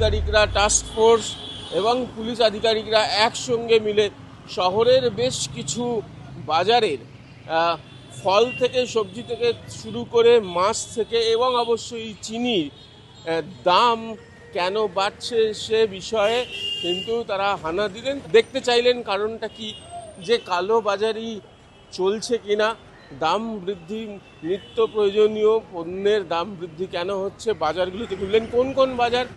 আধিকারিকরা, task force এবং police আধিকারিকরা একসঙ্গে মিলে শহরের বেশ কিছু বাজারের ফল থেকে, সবজি থেকে শুরু করে মাছ থেকে এবং অবশ্যই চিনির দাম কেন বাড়ছে সে বিষয়ে কিন্তু তারা হানা দিলেন। দেখতে চাইলেন কারণটা কি, যে কালো বাজারি চলছে কিনা, দাম বৃদ্ধি, নিত্য প্রয়োজনীয় পণ্যের দাম বৃদ্ধি কেন হচ্ছে, বাজারগুলিতে ঘুরলেন কোন কোন বাজার।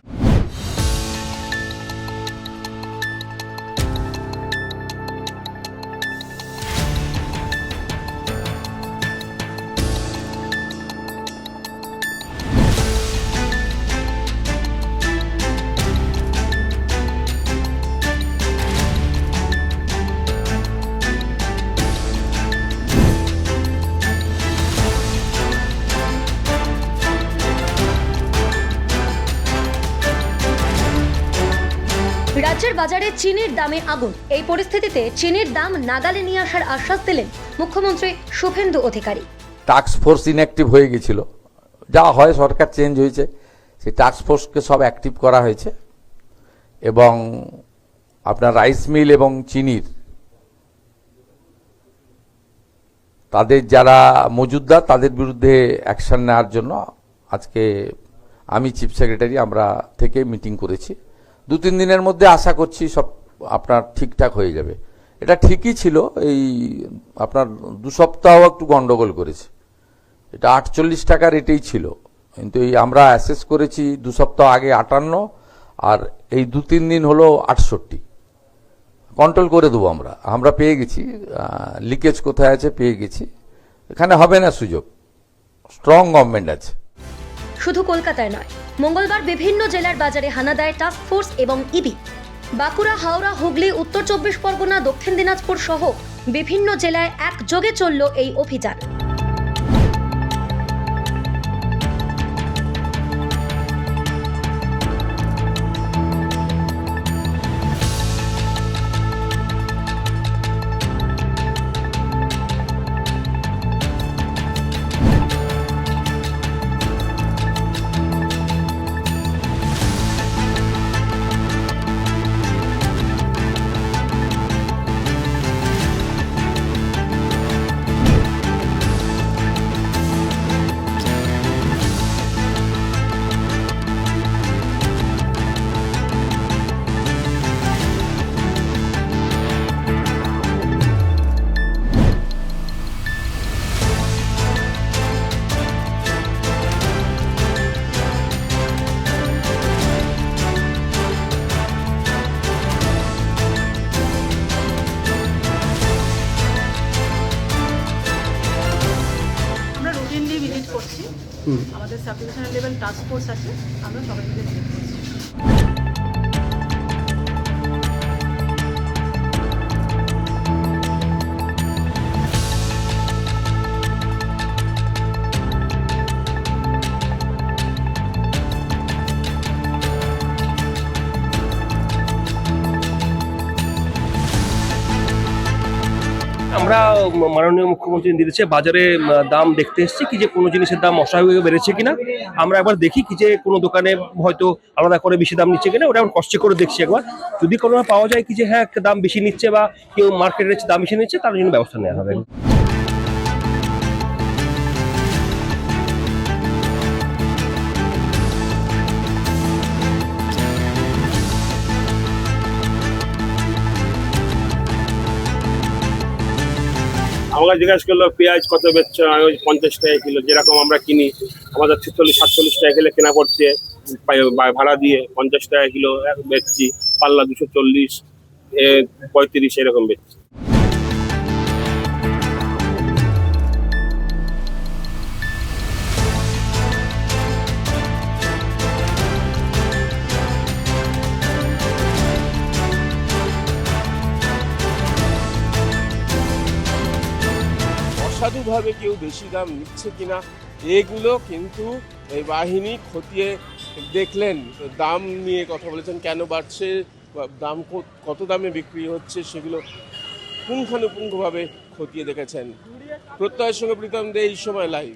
রাজ্যের বাজারে চিনির দামে আগুন। এই পরিস্থিতিতে চিনির দাম নাগালে নিয়ে আসার আশ্বাস দিলেন মুখ্যমন্ত্রী Suvendu Adhikari. Task force inactive হয়ে গেছিল, যা হয় সরকার চেঞ্জ হয়েছে, সেই টাস্ক ফোর্সকে সব অ্যাক্টিভ করা হয়েছে এবং আপনার রাইস মিল এবং চিনির তাদের যারা মজুদদার তাদের বিরুদ্ধে অ্যাকশন নেওয়ার জন্য আজকে আমি চিফ সেক্রেটারি আমরা থেকে মিটিং করেছি। 2-3 দিনের মধ্যে আশা করছি সব আপনার ঠিকঠাক হয়ে যাবে। এটা ঠিকই ছিল, এই আপনার 2 সপ্তাহ একটু গন্ডগোল করেছে। এটা 48 টাকা রেটেই ছিল, কিন্তু এই আমরা অ্যাসেস করেছি 2 সপ্তাহ আগে 58, আর এই 2-3 দিন হলো 68। কন্ট্রোল করে দেবো আমরা পেয়ে গেছি, লিকেজ কোথায় আছে পেয়ে গেছি, এখানে হবে না সুযোগ, স্ট্রং গভর্নমেন্ট আছে। শুধু কলকাতায় নয়, মঙ্গলবার বিভিন্ন জেলার বাজারে হানা দেয় টাস্ক ফোর্স এবং ইডি। বাঁকুড়া, হাওড়া, হুগলি, উত্তর 24 পরগনা, দক্ষিণ দিনাজপুর সহ বিভিন্ন জেলায় একযোগে চলল এই অভিযান। আমাদের sub divisional level task force আছে, আমরা সবাই মিলে ভিজিট করছি। আমরা মাননীয় মুখ্যমন্ত্রী নির্দেশে বাজারে দাম দেখতে এসেছি কি যে কোনো জিনিসের দাম অস্বাভাবিক বেড়েছে কিনা। আমরা একবার দেখি কি যে কোনো দোকানে হয়তো আলাদা করে বেশি দাম নিচ্ছে কিনা, ওটা আমরা কষ্ট করে দেখছি একবার। যদি কোনো পাওয়া যায় কি যে হ্যাঁ একটা দাম বেশি নিচ্ছে বা কেউ মার্কেটের দাম বেশি নিচ্ছে, তার জন্য ব্যবস্থা নেওয়া হবে। আমাকে জিজ্ঞাসা করলো পেঁয়াজ কত বেচছো, আমি 50 টাকা কিলো, যেরকম আমরা কিনি আমাদের 46-47 টাকা কিলো কেনা পড়ছে, ভাড়া দিয়ে 50 টাকা কিলো বেচছি, পাল্লা 240-35 এরকম বেচছি। অসাধুভাবে কেউ বেশি দাম নিচ্ছে কিনা এগুলো কিন্তু এই বাহিনী খতিয়ে দেখলেন। দাম নিয়ে কথা বলেছেন, কেন বাড়ছে, দাম কত দামে বিক্রি হচ্ছে, সেগুলো পুঙ্খানুপুঙ্খভাবে খতিয়ে দেখেছেন। প্রত্যয়ের সঙ্গে প্রীতম দে, এই সময় লাইভ।